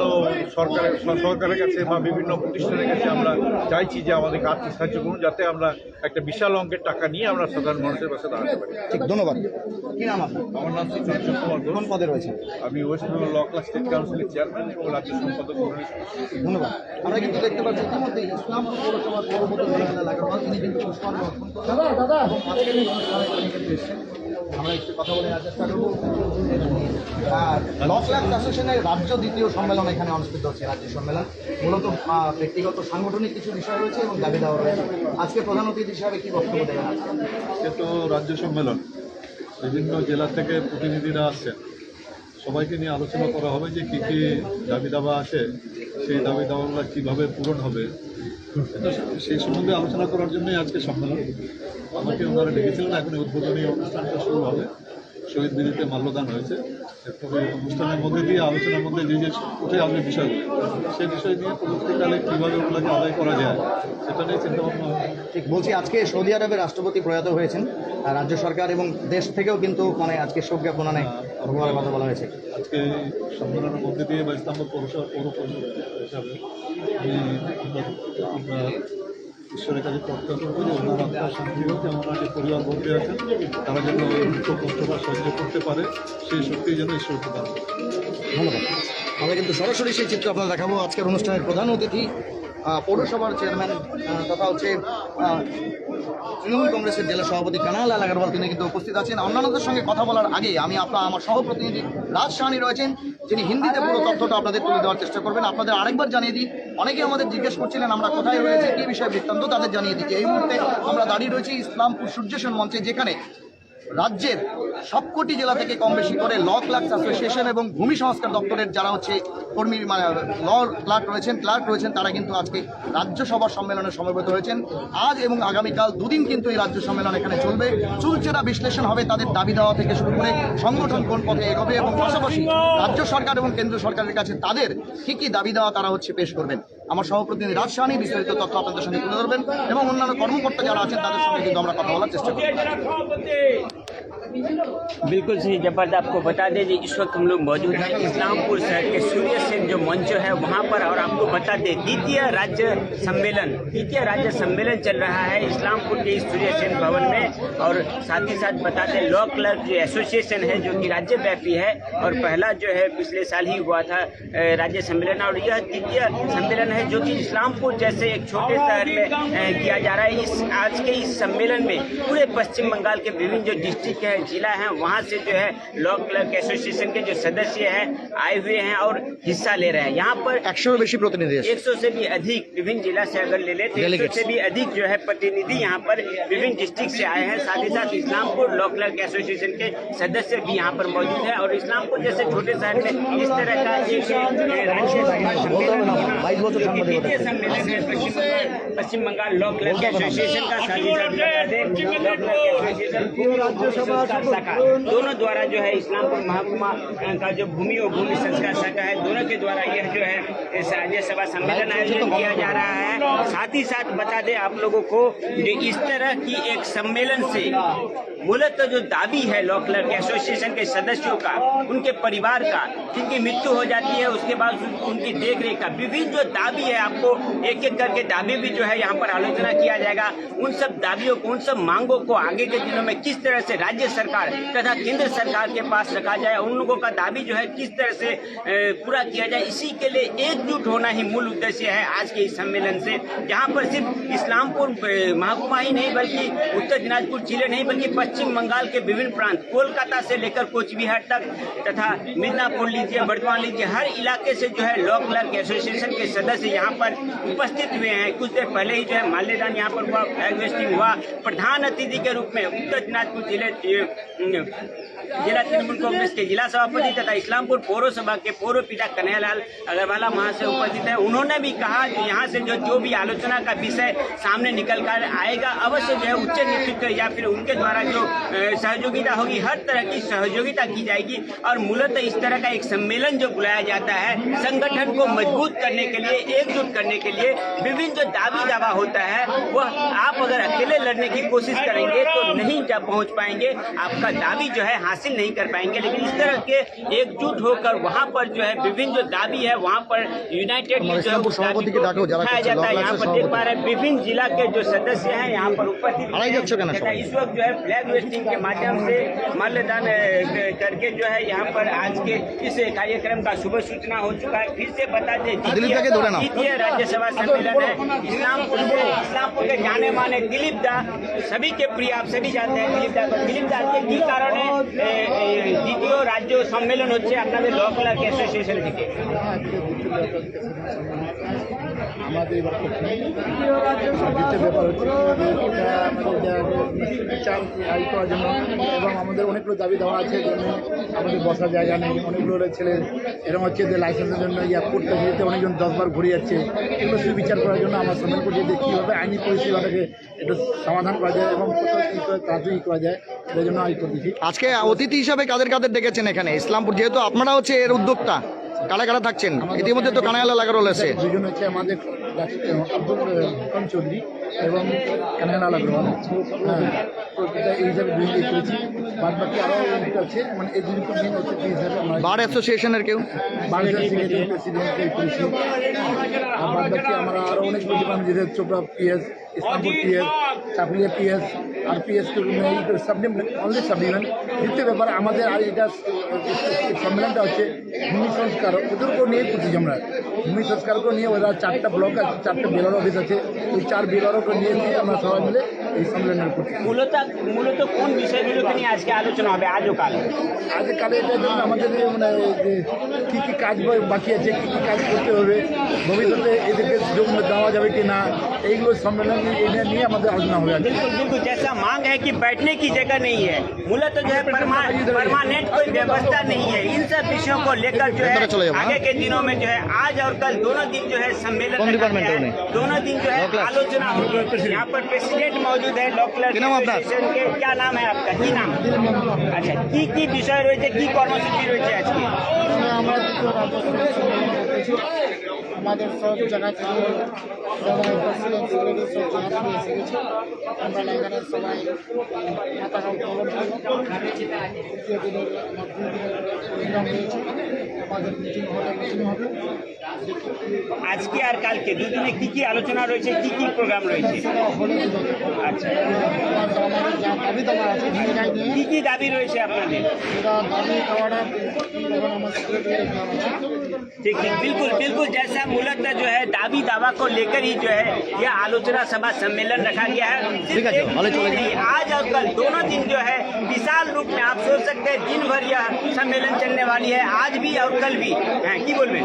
সরকারের কাছে বা বিভিন্ন প্রতিষ্ঠানের কাছে আমরা চাইছি যে আমাদেরকে আর্থিক সাহায্য করুন, যাতে আমরা একটা বিশাল অঙ্কের টাকা নিয়ে আমরা সাধারণ মানুষের পাশে দাঁড়াতে পারি। ঠিক, ধন্যবাদ। কি নাম আপনার? আমার নাম শ্রী চঞ্চল কুমার। কোন পদে রয়েছেন? আমি ওয়েস্ট বেঙ্গল ল ক্লার্কস স্টেট কাউন্সিলের চেয়ারম্যান এবং রাজ্য সম্পাদক। ধন্যবাদ। আমরা কিন্তু দেখতে পাচ্ছি ইতিমধ্যে ইসলামপুর পৌরসভার পৌরপতি লাগানো, তিনি কিন্তু পুষ্পাঞ্জলি অর্পণ করছেন। এবং আজকের এই অনুষ্ঠানে তিনি কিন্তু এসেছেন। আমরা একটু কথা বলে নেওয়ার চেষ্টা করবো। ল ক্লার্কস অ্যাসোসিয়েশনের রাজ্য দ্বিতীয় সম্মেলন এখানে অনুষ্ঠিত হচ্ছে। রাজ্য সম্মেলন মূলত ব্যক্তিগত সাংগঠনিক কিছু বিষয় রয়েছে এবং দাবি দেওয়া রয়েছে। আজকে প্রধান অতিথি হিসাবে কি বক্তব্য দেবেন? আজকে তো রাজ্য সম্মেলন, বিভিন্ন জেলা থেকে প্রতিনিধিরা আসছেন, সবাইকে নিয়ে আলোচনা করা হবে যে কী কী দাবি দাবা আছে, সেই দাবি দাবাগুলো কীভাবে পূরণ হবে, সেই সম্বন্ধে আলোচনা করার জন্যই আজকে সম্মেলন। আমাকে ওনারা ডেকেছিলেন। এখন উদ্বোধনী অনুষ্ঠানটা শুরু হবে, শহীদ বেদিতে মাল্যদান হয়েছে। এরপরে অনুষ্ঠানের মধ্যে দিয়ে আলোচনার মধ্যে যে উঠে আসবে বিষয়গুলো, সেই বিষয় নিয়ে পরবর্তীকালে কীভাবে ওগুলোকে আদায় করা যায় সেটা নিয়ে চিন্তাভাবনা হবে। ঠিক বলছি, আজকে সৌদি আরবের রাষ্ট্রপতি প্রয়াত হয়েছেন, আর রাজ্য সরকার এবং দেশ থেকেও কিন্তু আজকে শোক জ্ঞাপন কথা বলা হয়েছে। আজকে এই সম্মেলনের মধ্যে দিয়ে বা ইসলামপুর পৌরসভার পৌর পরিষদ হিসাবে আমরা ঈশ্বরের কাছে প্রার্থনা করবো যে ওনার আত্মার শান্তি হোক, এবং ওনার যে পরিবারবর্তী আছেন তারা যেন এই মুখ্য কষ্টটা সহ্য করতে পারে, সেই শক্তি যেন ঈশ্বর প্রদান করে। ধন্যবাদ। আমরা কিন্তু সরাসরি সেই চিত্র আপনারা দেখাবো। আজকের অনুষ্ঠানের প্রধান অতিথি পৌরসভার চেয়ারম্যান তথা হচ্ছে তৃণমূল কংগ্রেসের জেলা সভাপতি কানাইলাল আগরওয়াল, তিনি কিন্তু উপস্থিত আছেন। অন্যান্যদের সঙ্গে কথা বলার আগে আমি আমার সহপ্রতিনিধি রাজ সাহানি রয়েছেন, যিনি হিন্দিতে পুরো তথ্যটা আপনাদের তুলে দেওয়ার চেষ্টা করবেন। আপনাদের আরেকবার জানিয়ে দিই, অনেকে আমাদের জিজ্ঞেস করছিলেন আমরা কোথায় রয়েছি, কী বিষয় বৃত্তান্ত, তাদের জানিয়ে দিচ্ছি। এই মুহূর্তে আমরা দাঁড়িয়ে রয়েছি ইসলামপুর সূর্যসেন মঞ্চে, যেখানে রাজ্যের সবকটি জেলা থেকে কম বেশি করে ল ক্লার্কস অ্যাসোসিয়েশন এবং ভূমি সংস্কার দপ্তরের যারা হচ্ছে কর্মী ল ক্লার্ক রয়েছেন তারা কিন্তু আজকে রাজ্যসভা সম্মেলনে সমবেত হয়েছেন। আজ এবং আগামীকাল দুদিন কিন্তু এই রাজ্য সম্মেলন এখানে চলবে। চুলচেরা বিশ্লেষণ হবে তাদের দাবি দেওয়া থেকে শুরু করে সংগঠন কোন পথে এগোবে, এবং পাশাপাশি রাজ্য সরকার এবং কেন্দ্র সরকারের কাছে তাদের কী কী দাবি দেওয়া তারা হচ্ছে পেশ করবেন। আমার সহপ্রতিনিধি রাজ সাহানি বিস্তারিত তথ্য আপনাদের সঙ্গে তুলে ধরবেন, এবং অন্যান্য কর্মকর্তা যারা আছেন তাদের সঙ্গে কিন্তু আমরা কথা বলার চেষ্টা করব। बिल्कुल सही जबरदस्त। आपको बता दें कि इस वक्त हम लोग मौजूद हैं इस्लामपुर शहर के सूर्य सेन जो मंच है वहाँ पर, और आपको बता दें द्वितीय राज्य सम्मेलन चल रहा है इस्लामपुर के इस सूर्य सेन भवन में। और साथ ही साथ बता दें लॉ क्लर्क जो एसोसिएशन है जो कि राज्यव्यापी है, और पहला जो है पिछले साल ही हुआ था राज्य सम्मेलन, और यह द्वितीय सम्मेलन है जो कि इस्लामपुर जैसे एक छोटे शहर में किया जा रहा है। आज के इस सम्मेलन में पूरे पश्चिम बंगाल के विभिन्न जो डिस्ट्रिक्ट है, जिला है वहाँ से जो है लॉ क्लर्क एसोसिएशन के जो सदस्य हैं आए हुए हैं और हिस्सा ले रहे हैं। यहाँ पर 100 বেশি প্রতিনিধি আছে। 100 से भी अधिक विभिन्न जिला से अगर ले ले तो 100 से भी अधिक जो है प्रतिनिधि यहाँ पर विभिन्न डिस्ट्रिक्ट से आए हैं। साथ ही साथ इस्लामपुर लॉ क्लर्क एसोसिएशन के सदस्य भी यहाँ पर मौजूद है और इस्लामपुर जैसे छोटे शहर में इस तरह का एक द्वितीय सम्मेलन है पश्चिम बंगाल लॉ क्लर्क एसोसिएशन का। साथ ही साथ दोनों द्वारा जो है इस्लामपुर महकुमा का जो भूमि और भूमि संस्कार शाखा है दोनों के द्वारा यह जो है इस राज्यसभा सम्मेलन आयोजित किया जा रहा है। साथ ही साथ बता दें आप लोगों को जो इस तरह की एक सम्मेलन से मूलतः जो दाबी है लॉ क्लर्क एसोसिएशन के सदस्यों का, उनके परिवार का, जिनकी मृत्यु हो जाती है उसके बाद उनकी देखरेख का विभिन्न जो दाबी है, आपको एक एक करके दाबी भी जो है यहाँ पर आलोचना किया जाएगा। उन सब दाबियों को, उन सब मांगों को आगे के दिनों में किस तरह से राज्य सरकार तथा केंद्र सरकार के पास रखा जाए, उन लोगों का दाबी जो है किस तरह से पूरा किया जाए, इसी के लिए एकजुट होना ही मूल उद्देश्य है आज के इस सम्मेलन से। जहाँ पर सिर्फ इस्लामपुर महकुमा ही नहीं बल्कि उत्तर दिनाजपुर जिले नहीं बल्कि पश्चिम बंगाल के विभिन्न प्रांत, कोलकाता से लेकर कोचबिहार तक तथा मिदनापुर लीजिए, बर्धमान लीजिए, हर इलाके से जो है लॉ क्लर्क एसोसिएशन के सदस्य यहाँ पर उपस्थित हुए हैं। कुछ देर पहले ही जो है माल्यादान यहाँ पर हुआ, फ्लैग होस्टिंग हुआ। प्रधान अतिथि के रूप में उत्तर दिनाजपुर जिला तृणमूल कांग्रेस के जिला सभापति तथा इस्लामपुर पौरसभा के पौर पिता कन्हैयालाल अग्रवाला महाशय उपस्थित है। उन्होंने भी कहा कि यहाँ से जो भी आलोचना का विषय सामने निकल कर आएगा अवश्य जो है उच्च नेतृत्व या फिर उनके द्वारा जो सहयोगिता होगी, हर तरह की सहयोगिता की जाएगी। और मूलतः इस तरह का एक सम्मेलन जो बुलाया जाता है संगठन को मजबूत करने के लिए, एकजुट करने के लिए, विभिन्न जो दावा होता है वह आप अगर अकेले लड़ने की कोशिश करेंगे तो नहीं जा पहुँच पाएंगे, आपका दावी जो है हासिल नहीं कर पाएंगे। लेकिन इस तरह के एकजुट होकर वहाँ पर जो है विभिन्न जो दावी है वहाँ पर यूनाइटेड उठाया जाता है। यहाँ पर देख पा रहे हैं विभिन्न जिला के जो सदस्य हैं यहाँ पर उपस्थित इस वक्त जो है फ्लैग होस्टिंग के माध्यम से माल्यादान करके जो है यहाँ पर आज के इस कार्यक्रम का शुभ सूचना हो चुका है। फिर से बता दें द्वितीय राज्यसभा सम्मेलन है इस्लामपुर के जाने माने दिलीप दा, सभी के प्रिय, आप सभी जानते हैं दिलीप दा के की कारण দ্বিতীয় রাজ্য সম্মেলন হচ্ছে আপনাদের ল ক্লার্ক অ্যাসোসিয়েশন থেকে। আমাদের দ্বিতীয় ব্যাপার হচ্ছে এটা আমাদের বিচার আয় করার জন্য এবং আমাদের অনেকগুলো দাবি দেওয়া আছে, যেমন আমাদের বসার জায়গা নেই, অনেকগুলো ছেলে এরকম হচ্ছে যে লাইসেন্সের জন্য এয়ারপোর্টটা যেতে অনেকজন 10 বার ঘুরে যাচ্ছে। এগুলো শুধু বিচার করার জন্য আমরা সম্মেলন করছি যে কীভাবে আইনি পরিষেবাটাকে একটু সমাধান করা যায় এবং কোথাও কী করে তাড়াতাড়ি করা যায়, এটার জন্য আমি করতেছি। আজকে অতিথি হিসাবে কাদের কাদের ডেকেছেন এখানে ইসলামপুর, যেহেতু আপনারা হচ্ছে এর উদ্যোক্তা, কারা কারা থাকছেন? ইতিমধ্যে তো কানাইয়ালাল আগারওয়াল আছে, দুজন হচ্ছে আমাদের আব্দুল রহমান চৌধুরী এবং কানাইয়ালাল আগারওয়াল, এই হিসাবে দুই করেছি। বাদ বাকি আরও আছে, মানে এই দুটো মেন হচ্ছে কি হিসাবে আমরা বার অ্যাসোসিয়েশনের কেউ বাংলাদেশের প্রেসিডেন্টকে করেছি। আর বাদ বাকি আমরা আরও অনেক ডিপার্টমেন্ট যেটা Chopra PS, Islampur PS, Chakulia PS, আর পিএস সাবডিভিশন, অনলি সাবডিভিশন। দ্বিতীয় ব্যাপার আমাদের আর এটা সম্মেলনটা হচ্ছে ভূমি সংস্কার, ওদের উপর নিয়ে করছি আমরা। ভূমি সংস্কারকে নিয়ে ওরা 4টা ব্লক আছে, 4টা বিএলআর অফিস আছে, ওই 4 বিএলআরকে নিয়ে আমরা সবাই মিলে এই সম্মেলন করছি। মূলত কোন বিষয়গুলোকে নিয়ে আজকে আলোচনা হবে আজও কাল? আজকে কালে এটার জন্য আমাদের মানে কী কী কাজ বাকি আছে, কী কী কাজ করতে হবে, ভবিষ্যতে এদেরকে সুযোগ দেওয়া যাবে কি না, এইগুলো সম্মেলন এটা নিয়ে আমাদের আলোচনা হবে। बिल्कुल जैसा मांग है कि बैठने की जगह नहीं है, मूलतः जो है परमानेंट कोई व्यवस्था नहीं है, इन सब विषयों को लेकर जो है आगे के दिनों में जो है आज और कल दोनों दिन जो है सम्मेलन दोनों दिन जो है आलोचना होगी। यहाँ पर प्रेसिडेंट मौजूद है लॉ क्लर्क एसोसिएशन के, क्या नाम है आपका? কি নাম? আচ্ছা, কি বিষয় রয়েছে, কি কর্মসূচি রয়েছে আজকে? আমরা আমাদের সব জায়গা থেকে সবাই প্রেসিডেন্ট সেক্রেটারি সব জায়গা থেকে এসে গেছে। আমরা এখানে সবাই মাথা হাত পালন করবো। তৃতীয় দিনের আমার 2 দিনের প্রোগ্রাম রয়েছে, আমাদের মিটিং হবে। আজকে আর কালকে দুদিনে কি আলোচনা রয়েছে, কি প্রোগ্রাম রয়েছে? আচ্ছা, আমাদের যা দাবি দেওয়া আছে কি দাবি রয়েছে আপনাদের? দাবি দেওয়াটা আমার সেক্রেটারি ঠিক बिल्कुल बिल्कुल, जैसा मूलतः जो है दावी दावा को लेकर ही जो है यह आलोचना सभा सम्मेलन रखा गया है। ठीक है, सिर्फ चलो, एक दिन नहीं, आज और कल दोनों दिन जो है विशाल रूप में आप सोच सकते हैं दिन भर यह सम्मेलन चलने वाली है, आज भी और कल भी। की बोलबे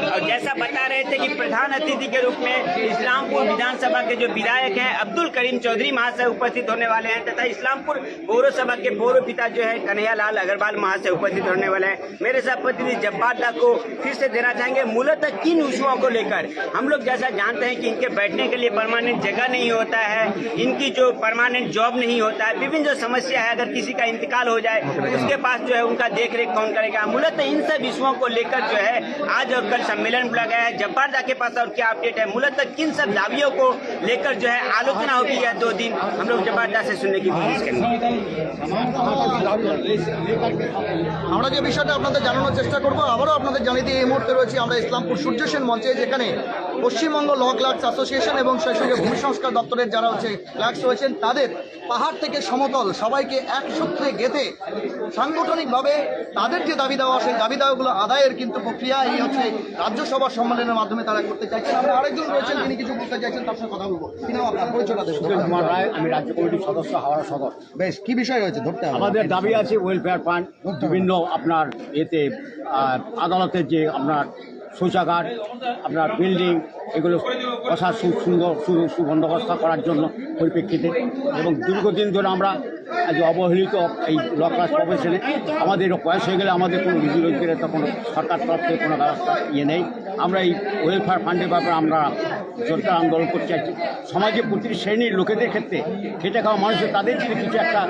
और जैसा बता रहे थे कि प्रधान अतिथि के रूप में इस्लामपुर विधानसभा के जो विधायक हैं अब्दुल करीम चौधरी महाशय उपस्थित होने वाले हैं तथा इस्लामपुर पौरसभा के पौर पिता जो है कन्हैया लाल अग्रवाल महाशय उपस्थित होने वाले हैं। मेरे साथ प्रतिनिधि जब्बार दा को फिर से देना चाहेंगे मूलतः किन इशुओं को लेकर। हम लोग जैसा जानते हैं कि इनके बैठने के लिए परमानेंट जगह नहीं होता है, इनकी जो परमानेंट जॉब नहीं होता है, विभिन्न जो समस्या है, अगर किसी का इंतकाल हो जाए उसके पास जो है उनका देख रेख कौन करेगा। मूलतः इन सब विषयों को लेकर जो है आज और कल सम्मेलन बुलाया गया है। जब्बार दा के पास और क्या अपडेट है, मूलतः किन सब दावियों को लेकर जो है आलोचना होगी यह 2 दिन, हम लोग जब्बार दा से सुनने की कोशिश करेंगे। আমরা যে বিষয়টা আপনাদের জানানোর চেষ্টা করব, আবারও আপনাদের জানিয়ে দিয়ে এই মুহূর্তে রয়েছি আমরা ইসলামপুর সূর্য সেন মঞ্চে, যেখানে পশ্চিমবঙ্গ ল ক্লার্কস অ্যাসোসিয়েশন এবং সেই সঙ্গে ভূমি সংস্কার দপ্তরের যারা ক্লার্কস রয়েছেন তাদের পাহাড় থেকে সমতল সবাইকে এক সূত্রে গেঁথে সাংগঠনিকভাবে তাদের যে দাবি দেওয়া সেই দাবি দেওয়াগুলো আদায়ের কিন্তু প্রক্রিয়া এই হচ্ছে রাজ্যসভা সম্মেলনের মাধ্যমে তারা করতে চাইছেন। আমরা আরেকজন রয়েছেন তিনি কিছু বলতে চাইছেন, তার সঙ্গে কথা বলবো। কি নাম আপনার, পরিচয়টা দেবেন? কুমার রায়, আমি রাজ্য কমিটির সদস্য, হাওড়া সদর। বেশ, কি বিষয় রয়েছে ধরতে হবে? আমাদের দাবি আছে ওয়েলফেয়ার ফান্ড, বিভিন্ন আপনার এতে আদালতের যে আপনার শৌচাগার, আপনার বিল্ডিং, এগুলো সুন্দর সুবন্দোবস্ত করার জন্য পরিপ্রেক্ষিতে, এবং দীর্ঘদিন ধরে আমরা আজ অবহেলিত এই ল ক্লাস প্রফেশনে আমাদের বয়স হয়ে গেলে আমাদের কোনো রুজি রোজগারের তো কোনো সরকার তরফ থেকে কোনো ব্যবস্থা নেই। আমরা এই ওয়েলফেয়ার ফান্ডের ব্যাপারে আমরা জোরদার আন্দোলন করতে চাইছি। সমাজে প্রতিটি শ্রেণীর লোকেদের ক্ষেত্রে খেটে খাওয়া মানুষের তাদের যদি কিছু একটা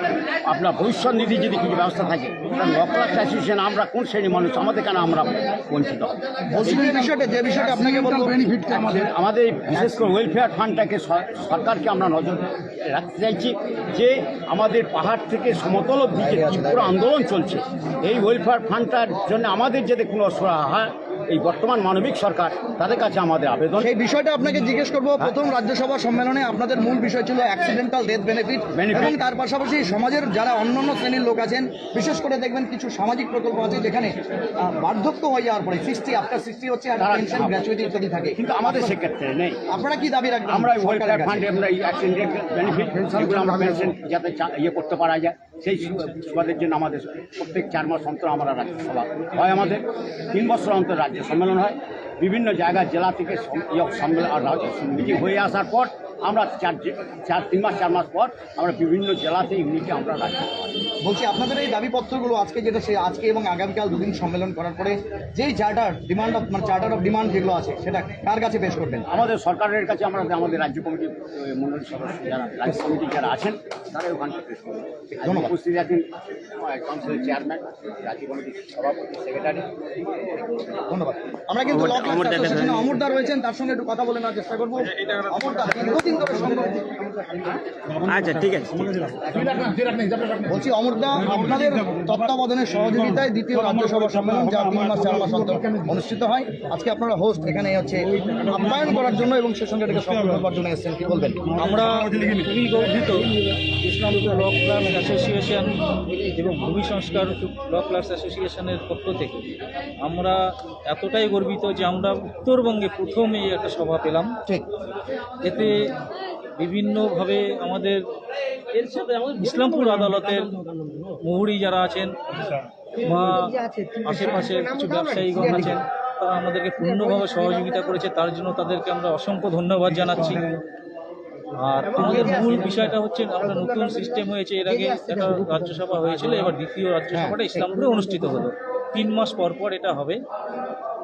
আপনার ভবিষ্যৎ নিধির যদি কিছু ব্যবস্থা থাকে, ল ক্লাস অ্যাসোসিয়েশন আমরা কোন শ্রেণীর মানুষ, আমাদের কেন আমরা বঞ্চিত হব? যে বিষয়টা আপনাকে বলবো, বেনিফিট আমাদের বিশেষ করে ওয়েলফেয়ার ফান্ডটাকে সরকারকে আমরা নজর রাখতে চাইছি যে আমাদের পাহাড় থেকে সমতল দিকে তীব্র আন্দোলন চলছে, এই ওয়েলফেয়ার ফান্ডটার জন্য আমাদের যাতে কোনো অসুবিধা হয়, এই বর্তমান মানবিক সরকার তাদের কাছে আমাদের আবেদন। সেই বিষয়টা আপনাকে জিজ্ঞেস করবো। প্রথম রাজ্যসভা সম্মেলনে আপনাদের মূল বিষয় ছিল অ্যাক্সিডেন্টাল ডেথ বেনিফিট, এবং তার পাশাপাশি সমাজের যারা অন্যান্য শ্রেণীর লোক আছেন, বিশেষ করে দেখবেন কিছু সামাজিক প্রকল্প আছে যেখানে বার্ধক্য হয়ে যাওয়ার পরে 60 আফটার 60 হচ্ছে আর পেনশন গ্র্যাচুইটি ইত্যাদি থাকে, কিন্তু আমাদের সেক্ষেত্রে নেই। আপনারা কি দাবি রাখবেন? আমরা ওয়েলফেয়ার ফান্ডে আমরা এই অ্যাক্সিডেন্ট বেনিফিট এগুলো আমরা পেনশন যাতে ইয়ে করতে পারা যায়, সেই সুবাদের জন্য আমাদের প্রত্যেক 4 মাস অন্তর আমরা রাজ্যসভা হয়, আমাদের 3 বছর অন্তর রাজ্য সম্মেলন হয়। বিভিন্ন জায়গায় জেলা থেকে সম্মেলন মিটিং হয়ে আসার পর আমরা 4 মাস পর আমরা বিভিন্ন জেলাতে ইউনিটে আমরা রাখি। বলছি আপনাদের এই দাবিপত্রগুলো আজকে যেটা সে আজকে এবং আগামীকাল 2 দিন সম্মেলন করার পরে যেই চার্টার অফ ডিমান্ড যেগুলো আছে সেটা কার কাছে পেশ করবেন? আমাদের সরকারের কাছে আমরা আমাদের রাজ্য কমিটির মন্ডলী সদস্য যারা রাজ্য কমিটি যারা আছেন তারাই ওখানে পেশ করবেন। ধন্যবাদ। উপস্থিত আছেন কাউন্সিলের চেয়ারম্যান, রাজ্য কমিটির সভাপতি, সেক্রেটারি। ধন্যবাদ। আমরা কিন্তু অমরদা রয়েছেন, তার সঙ্গে একটু কথা বলে নেওয়ার চেষ্টা করবো। অমরদা, দীর্ঘদিন ধরে আচ্ছা ঠিক আছে। বলছি অমরদা, আপনাদের তত্ত্বাবধানের সহযোগিতায় দ্বিতীয় রাজ্যসভা সম্মেলন যা 3 মাস 4 মাস অন্তর অনুষ্ঠিত হয়, আজকে আপনারা হোস্ট, এখানে হচ্ছে আপ্যায়ন করার জন্য এবং সে সঙ্গে এটাকে সফল করার জন্য এসেছেন, কি বলবেন? আমরা খুবই গর্বিত ইসলামপুর ল ক্লার্কস অ্যাসোসিয়েশন এবং ভূমি সংস্কার ল ক্লার্কস অ্যাসোসিয়েশনের পক্ষ থেকে আমরা এতটাই গর্বিত যে আমরা উত্তরবঙ্গে প্রথমেই একটা সভা পেলাম। ঠিক, এতে বিভিন্নভাবে আমাদের এর সাথে আমাদের ইসলামপুর আদালতের মুহুরি যারা আছেন বা আশেপাশের কিছু ব্যবসায়ীগণ আছেন, তারা আমাদেরকে পূর্ণভাবে সহযোগিতা করেছে, তার জন্য তাদেরকে আমরা অসংখ্য ধন্যবাদ জানাচ্ছি। আর আমাদের মূল বিষয়টা হচ্ছে আমরা নতুন সিস্টেম হয়েছে, এর আগে একটা রাজ্যসভা হয়েছিল, এবার দ্বিতীয় রাজ্যসভাটা ইসলামপুরে অনুষ্ঠিত হলো। 3 মাস পর পর এটা হবে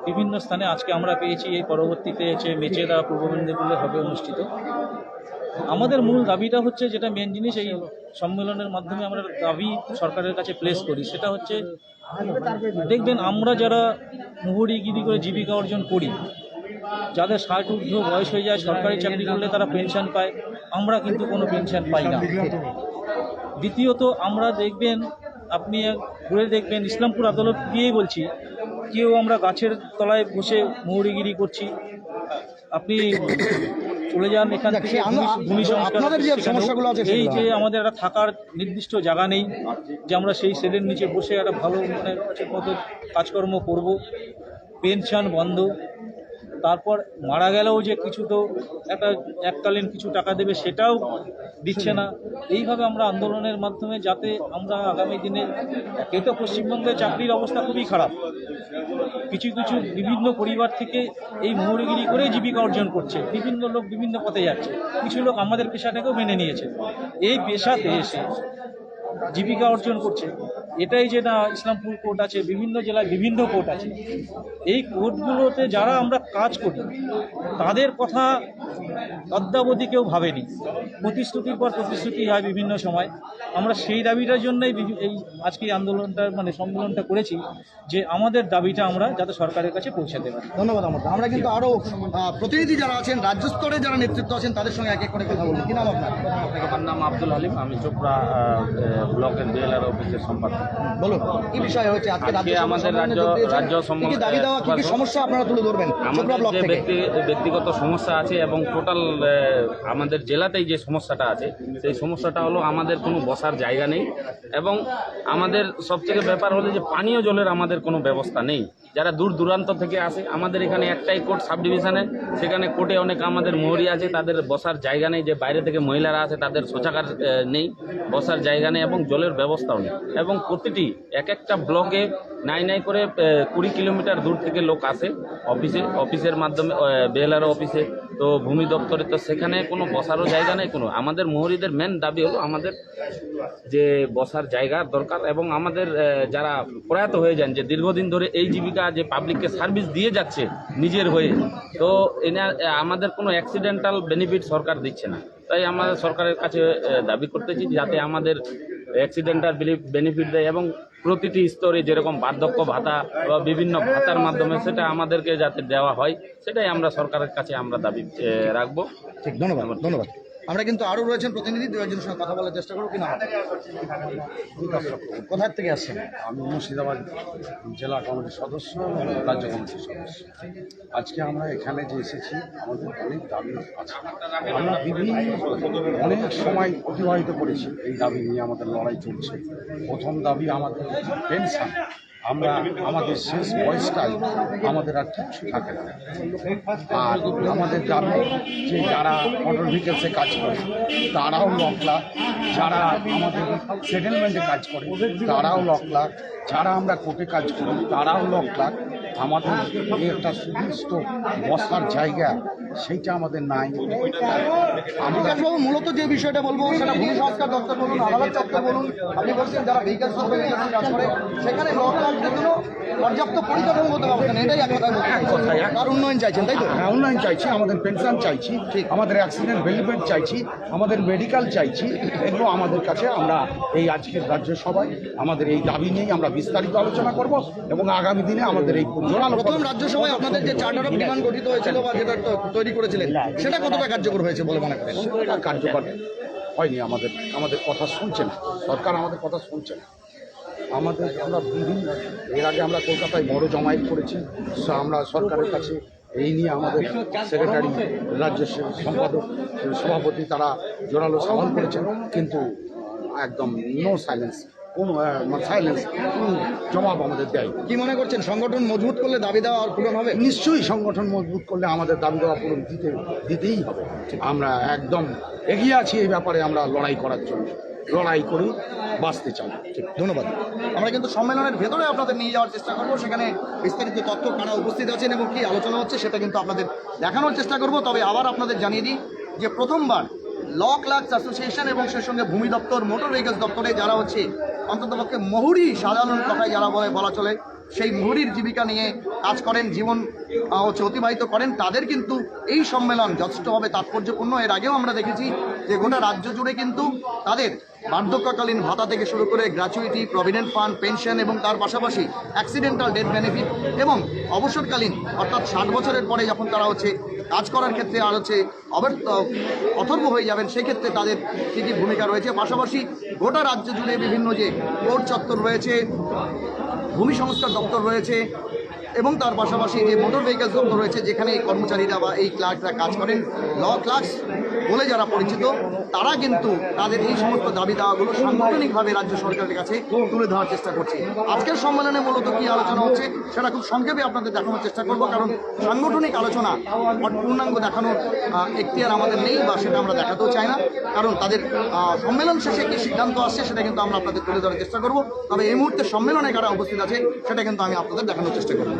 বিভিন্ন স্থানে। আজকে আমরা পেয়েছি, এই পরবর্তীতে হচ্ছে মেচেদা পূর্ব মেদিনীপুরে হবে অনুষ্ঠিত। আমাদের মূল দাবিটা হচ্ছে, যেটা মেন জিনিস, এই সম্মেলনের মাধ্যমে আমরা দাবি সরকারের কাছে প্লেস করি, সেটা হচ্ছে দেখবেন আমরা যারা মুহুরিগিরি করে জীবিকা অর্জন করি, যাদের 60 ঊর্ধ্ব বয়স হয়ে যায়, সরকারি চাকরি করলে তারা পেনশন পায়, আমরা কিন্তু কোনো পেনশন পাই না। দ্বিতীয়ত আমরা দেখবেন, আপনি ঘুরে দেখবেন ইসলামপুর আদালত দিয়েই বলছি, কেউ আমরা গাছের তলায় বসে মুহুরিগিরি করছি, আপনি চলে যান এখান দেখ, থেকে সে ভূমি সংস্কার আপনাদের যে সেখানেও সমস্যাগুলো আছে এই সেগুলো। যে আমাদের একটা থাকার নির্দিষ্ট জায়গা নেই, যে আমরা সেই শেডের নিচে বসে একটা ভালো মানে ঠিক মতো কাজকর্ম করব, পেনশন বন্ধ, তারপর মারা গেলেও যে কিছু তো একটা এককালীন কিছু টাকা দেবে সেটাও দিচ্ছে না। এইভাবে আমরা আন্দোলনের মাধ্যমে যাতে আমরা আগামী দিনে, একে তো পশ্চিমবঙ্গে চাকরির অবস্থা খুবই খারাপ, কিছু কিছু বিভিন্ন পরিবার থেকে এই মোহরগিরি করে জীবিকা অর্জন করছে, বিভিন্ন লোক বিভিন্ন পথে যাচ্ছে, কিছু লোক আমাদের পেশাটাকেও মেনে নিয়েছে, এই পেশাতে এসে জীবিকা অর্জন করছে। এটাই যে না ইসলামপুর কোর্ট আছে, বিভিন্ন জেলায় বিভিন্ন কোর্ট আছে, এই কোর্টগুলোতে যারা আমরা কাজ করি তাদের কথা অদ্যাবধি কেউ ভাবেনি, প্রতিশ্রুতির পর প্রতিশ্রুতি হয় বিভিন্ন সময়। আমরা সেই দাবিটার জন্যই এই আজকে এই আন্দোলনটা মানে সম্মেলনটা করেছি, যে আমাদের দাবিটা আমরা যাতে সরকারের কাছে পৌঁছাতে পারি। ধন্যবাদ আমার। আমরা কিন্তু আরো প্রতিনিধি যারা আছেন, রাজ্য স্তরে যারা নেতৃত্ব আছেন, তাদের সঙ্গে এক এক করে কথা বলবো। কি নাম আপনার? আমার নাম আব্দুল হালিম, আমি চোপড়া ব্লকের বিএলআর অফিসের সম্পাদক। বলুন কি বিষয় হচ্ছে আজকে আমাদের রাজ্য কি দাবি দেওয়া, কি কি সমস্যা আপনারা তুলে ধরবেন চোপড়া ব্লক আমাদের যে থেকে? ব্যক্তিগত সমস্যা আছে এবং টোটাল আমাদের জেলাতেই যে সমস্যাটা আছে, সেই সমস্যাটা হলো আমাদের কোনো বসার জায়গা নেই, এবং আমাদের সবথেকে ব্যাপার হলো যে পানীয় জলের আমাদের কোনো ব্যবস্থা নেই। যারা দূর দূরান্ত থেকে আসে, আমাদের এখানে একটাই কোর্ট সাব ডিভিশনে, সেখানে কোর্টে অনেক আমাদের মোহরি আছে, তাদের বসার জায়গা নেই। যে বাইরে থেকে মহিলারা আসে তাদের শৌচাগার নেই, বসার জায়গা নেই এবং জলের ব্যবস্থাও নেই। এবং প্রতিটি এক একটা ব্লকে নাই করে 20 কিলোমিটার দূর থেকে লোক আসে অফিসের মাধ্যমে, বিএলআর অফিসে, তো ভূমি দপ্তরে, তো সেখানে কোনো বসারও জায়গা নেই কোনো। আমাদের মোহরিদের মেন দাবি হলো আমাদের যে বসার জায়গার দরকার, এবং আমাদের যারা প্রয়াত হয়ে যান, যে দীর্ঘদিন ধরে এই জীবিকা যে পাবলিককে সার্ভিস দিয়ে যাচ্ছে নিজের হয়ে, তো আমাদের কোনো অ্যাক্সিডেন্টাল বেনিফিট সরকার দিচ্ছে না। তাই আমাদের সরকারের কাছে দাবি করতেছি যাতে আমাদের অ্যাক্সিডেন্টাল বেনিফিট দেয়, এবং প্রতিটি স্তরে যেরকম বার্ধক্য ভাতা বা বিভিন্ন ভাতার মাধ্যমে সেটা আমাদেরকে যাতে দেওয়া হয়, সেটাই আমরা সরকারের কাছে আমরা দাবি রাখবো। ঠিক, ধন্যবাদ ধন্যবাদ। আমরা কিন্তু আরো রয়েছেন প্রতিনিধি, দু একজনের সঙ্গে কথা বলার চেষ্টা করবো। কি নাম? কোথা থেকে আসছেন? আমি মুর্শিদাবাদ জেলা কমিটির সদস্য, রাজ্য কমিটির সদস্য। আজকে আমরা এখানে যে এসেছি, আমাদের অনেক দাবি আছে। আমরা অনেক সময় অতিবাহিত করেছি এই দাবি নিয়ে, আমাদের লড়াই চলছে। প্রথম দাবি আমাদের পেনশন। আমরা আমাদের শেষ বয়সটাই আমাদের আর কিচ্ছু থাকে না। আর আমাদের দাবি যে যারা মোটর ভেহিকেলসে কাজ করে তারাও লকলা, যারা আমাদের সেটেলমেন্টে কাজ করে তারাও লকলা, যারা আমরা কোর্টে কাজ করি তারাও লকলা। আমাদের একটা সুনির্দিষ্ট বসার জায়গা সেইটা আমাদের নাই। বিকাশবাবু, মূলত যে বিষয়টা বলবো সেটা ভূমি সংস্কার দপ্তর বলুন, আদালত চত্বর বলুন, আপনি বলছেন যারা ভেহিকেল কাজ করে সেখানে পর্যাপ্ত পরিকাঠামোগত ব্যবস্থা নেই, এটাই এক কথায় বলতে তার উন্নয়ন চাইছেন, তাই তো? হ্যাঁ, উন্নয়ন চাইছি, আমাদের পেনশন চাইছি, আমাদের অ্যাক্সিডেন্ট বেনিফিট চাইছি, আমাদের মেডিকেল চাইছি। এগুলো আমাদের কাছে, আমরা এই আজকের রাজ্যসভায় আমাদের এই দাবি নিয়েই আমরা বিস্তারিত আলোচনা করব, এবং আগামী দিনে আমাদের এই প্রথম রাজ্যসভায় আপনাদের যে চার্টার অফ ডিমান্ড গঠিত হয়েছিল বা যেটা তৈরি করেছিলেন, সেটা কতটা কার্যকর হয়েছে বলে মনে করেন? সেটা কার্যকর হয়নি। আমাদের কথা শুনছে না সরকার, আমাদের কথা শুনছে না। আমরা বিভিন্ন, এর আগে আমরা কলকাতায় বড় জমায়েত করেছি, আমরা সরকারের কাছে এই নিয়ে আমাদের সেক্রেটারি, রাজ্য সম্পাদক, সভাপতি তারা জোরালো সওয়াল করেছেন, কিন্তু একদম নো সাইলেন্স, কোনো জবাব আমাদের দেয়। কি মনে করছেন, সংগঠন মজবুত করলে দাবি দেওয়া পূরণ হবে? নিশ্চয়ই সংগঠন মজবুত করলে আমাদের দাবি দেওয়া পূরণ দিতেই হবে। আমরা একদম এগিয়ে আছি এই ব্যাপারে, আমরা লড়াই করার জন্য লড়াই করি, বাঁচতে চাই। ঠিক, ধন্যবাদ। আমরা কিন্তু সম্মেলনের ভেতরে আপনাদের নিয়ে যাওয়ার চেষ্টা করবো, সেখানে বিস্তারিত তথ্য কারা উপস্থিত আছেন এবং কি আলোচনা হচ্ছে সেটা কিন্তু আপনাদের দেখানোর চেষ্টা করব। তবে আবার আপনাদের জানিয়ে দিই যে প্রথমবার ল ক্লার্কস অ্যাসোসিয়েশন এবং সেই সঙ্গে ভূমি দপ্তর, মোটর ভেহিকেলস দপ্তরে যারা হচ্ছে অন্ততপক্ষে মোহরি, সাধারণ কথায় যারা বলা চলে, সেই মোহরির জীবিকা নিয়ে কাজ করেন, জীবন অতিবাহিত করেন, তাদের কিন্তু এই সম্মেলন যথেষ্টভাবে তাৎপর্যপূর্ণ। এর আগেও আমরা দেখেছি যে গোটা রাজ্য জুড়ে কিন্তু তাদের বার্ধক্যকালীন ভাতা থেকে শুরু করে গ্র্যাচুইটি, প্রভিডেন্ট ফান্ড, পেনশন এবং তার পাশাপাশি অ্যাক্সিডেন্টাল ডেথ বেনিফিট এবং অবসরকালীন অর্থাৎ 60 বছরের পরে যখন তারা হচ্ছে কাজ করার ক্ষেত্রে আর হচ্ছে অথর্ব হয়ে যাবেন, সেক্ষেত্রে তাদের কী কী ভূমিকা রয়েছে। পাশাপাশি গোটা রাজ্য জুড়ে বিভিন্ন যে কোর্ট চত্বর রয়েছে, ভূমি সংস্কার দপ্তর রয়েছে, এবং তার পাশাপাশি যে মোটর ভেহিকলস দপ্তর রয়েছে, যেখানে এই কর্মচারীরা বা এই ক্লার্করা কাজ করেন, ল ক্লার্কস বলে যারা পরিচিত, তারা কিন্তু তাদের এই সমস্ত দাবি দাওয়াগুলো সাংগঠনিকভাবে রাজ্য সরকারের কাছে তুলে ধরার চেষ্টা করছে। আজকের সম্মেলনে মূলত কী আলোচনা হচ্ছে সেটা খুব সংক্ষেপে আপনাদের দেখানোর চেষ্টা করব, কারণ সাংগঠনিক আলোচনা পূর্ণাঙ্গ দেখানোর এখতিয়ার আমাদের নেই বা সেটা আমরা দেখাতেও চাই না, কারণ তাদের সম্মেলন শেষে কী সিদ্ধান্ত আসছে সেটা কিন্তু আমরা আপনাদের তুলে ধরার চেষ্টা করব। তবে এই মুহূর্তে সম্মেলনে কারা উপস্থিত আছে সেটা কিন্তু আমি আপনাদের দেখানোর চেষ্টা করব।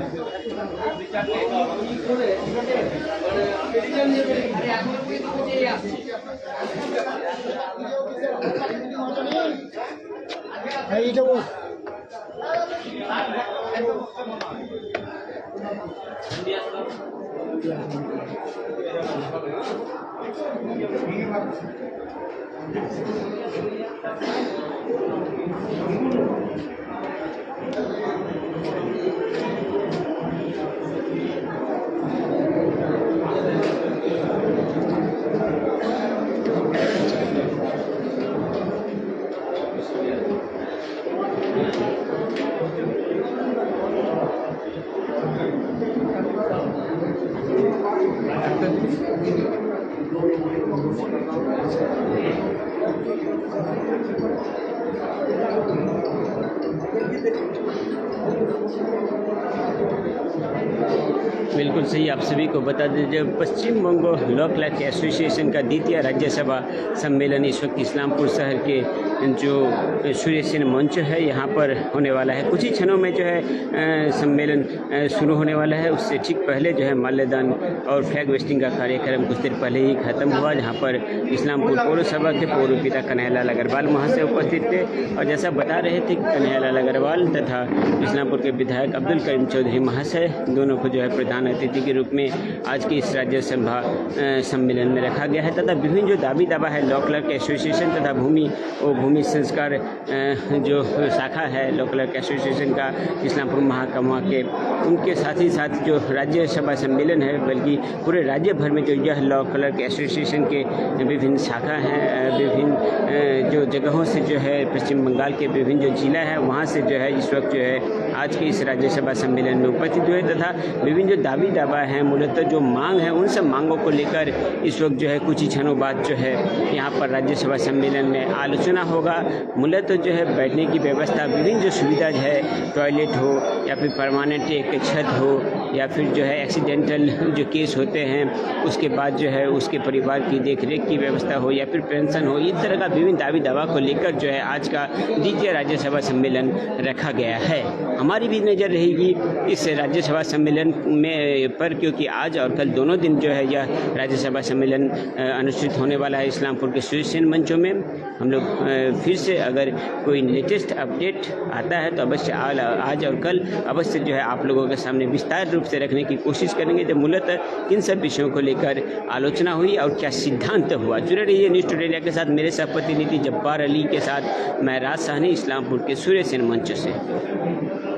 बिल्कुल सही, आप सभी को बता दीजिए Paschim Banga law clerk association का द्वितीय राज्यसभा सम्मेलन इस वक्त इस्लामपुर शहर के जो सूर्य सेन मंच है यहाँ पर होने वाला है। कुछ ही क्षणों में जो है सम्मेलन शुरू होने वाला है। उससे ठीक पहले जो है माल्यादान और फ्लैग वेस्टिंग का कार्यक्रम कुछ देर पहले ही खत्म हुआ, जहाँ पर इस्लामपुर पौरसभा के पूर्व पिता कन्हैयालाल अग्रवाल महाशय उपस्थित थे। और जैसा बता रहे थे कन्हैयालाल अग्रवाल तथा इस्लामपुर के विधायक अब्दुल करीम चौधरी महाशय दोनों को जो है प्रधान अतिथि के रूप में आज के इस राज्यसभा सम्मेलन में रखा गया है। तथा विभिन्न जो दावी दावा है लॉ क्लर्क एसोसिएशन तथा भूमि संस्कार जो शाखा है लॉ क्लर्क एसोसिएशन का इस्लामपुर महाकमा के, उनके साथ ही साथ जो राज्यसभा सम्मेलन है, बल्कि पूरे राज्य भर में जो यह लॉ क्लर्क एसोसिएशन के विभिन्न शाखा हैं, विभिन्न जो जगहों से जो है पश्चिम बंगाल के विभिन्न जो जिला है वहाँ से जो है इस वक्त जो है आज के इस राज्यसभा सम्मेलन में उपस्थित हुए तथा विभिन्न जो दावी दावा हैं, मूलतः जो मांग है, उन सब मांगों को लेकर इस वक्त जो है कुछ ही क्षणों बाद जो है यहाँ पर राज्यसभा सम्मेलन में आलोचना होगा। मूलतः जो है बैठने की व्यवस्था, विभिन्न जो सुविधा है, टॉयलेट हो या फिर परमानेंट एक छत हो या फिर जो है एक्सीडेंटल जो केस होते हैं उसके बाद जो है उसके परिवार की देखरेख की व्यवस्था हो या फिर पेंशन हो, इस तरह का विभिन्न दावी दावा को लेकर जो है आज का द्वितीय राज्यसभा सम्मेलन रखा गया है। हमारी भी नज़र रहेगी इस राज्यसभा सम्मेलन में पर, क्योंकि आज और कल दोनों दिन जो है यह राज्यसभा सम्मेलन अनुष्ठित होने वाला है इस्लामपुर के सूर्य सेन मंचों में। हम लोग फिर से अगर कोई लेटेस्ट अपडेट आता है तो अवश्य आज और कल अवश्य जो है आप लोगों के सामने विस्तार रूप से रखने की कोशिश करेंगे, जब मूलतः किन सब विषयों को लेकर आलोचना हुई और क्या सिद्धांत हुआ। जुड़े रहिए न्यूज़ टुडे इंडिया के साथ। मेरे सह प्रतिनिधि जब्बार अली के साथ मैं राज साहनी, इस्लामपुर के सूर्य सेन मंच से।